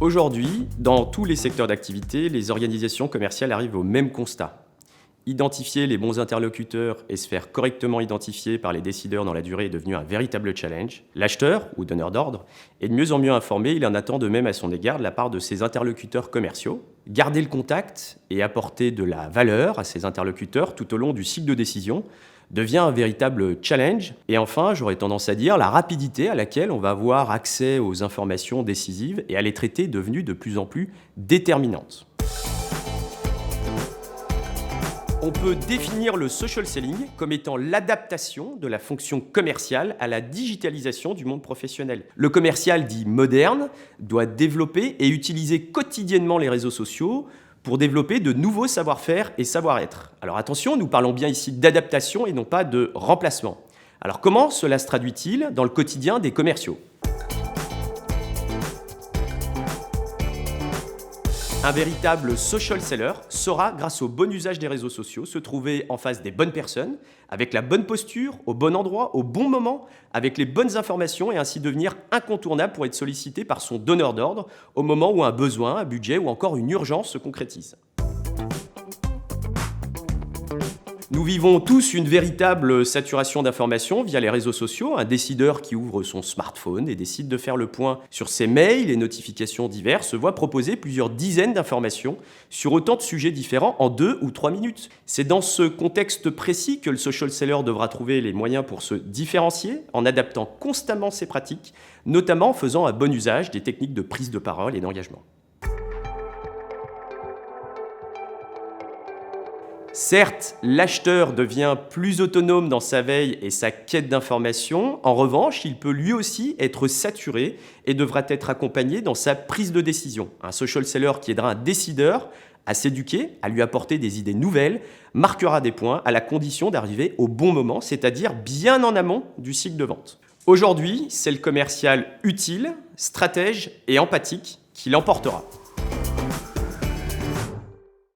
Aujourd'hui, dans tous les secteurs d'activité, les organisations commerciales arrivent au même constat. Identifier les bons interlocuteurs et se faire correctement identifier par les décideurs dans la durée est devenu un véritable challenge. L'acheteur, ou donneur d'ordre, est de mieux en mieux informé, il en attend de même à son égard de la part de ses interlocuteurs commerciaux. Garder le contact et apporter de la valeur à ses interlocuteurs tout au long du cycle de décision devient un véritable challenge. Et enfin, j'aurais tendance à dire, la rapidité à laquelle on va avoir accès aux informations décisives et à les traiter est devenue de plus en plus déterminante. On peut définir le social selling comme étant l'adaptation de la fonction commerciale à la digitalisation du monde professionnel. Le commercial dit moderne doit développer et utiliser quotidiennement les réseaux sociaux pour développer de nouveaux savoir-faire et savoir-être. Alors attention, nous parlons bien ici d'adaptation et non pas de remplacement. Alors comment cela se traduit-il dans le quotidien des commerciaux ? Un véritable social seller saura, grâce au bon usage des réseaux sociaux, se trouver en face des bonnes personnes, avec la bonne posture, au bon endroit, au bon moment, avec les bonnes informations et ainsi devenir incontournable pour être sollicité par son donneur d'ordre au moment où un besoin, un budget ou encore une urgence se concrétise. Nous vivons tous une véritable saturation d'informations via les réseaux sociaux. Un décideur qui ouvre son smartphone et décide de faire le point sur ses mails et notifications diverses se voit proposer plusieurs dizaines d'informations sur autant de sujets différents en 2 ou 3 minutes. C'est dans ce contexte précis que le social seller devra trouver les moyens pour se différencier en adaptant constamment ses pratiques, notamment en faisant un bon usage des techniques de prise de parole et d'engagement. Certes, l'acheteur devient plus autonome dans sa veille et sa quête d'information. En revanche, il peut lui aussi être saturé et devra être accompagné dans sa prise de décision. Un social seller qui aidera un décideur à s'éduquer, à lui apporter des idées nouvelles, marquera des points à la condition d'arriver au bon moment, c'est-à-dire bien en amont du cycle de vente. Aujourd'hui, c'est le commercial utile, stratège et empathique qui l'emportera.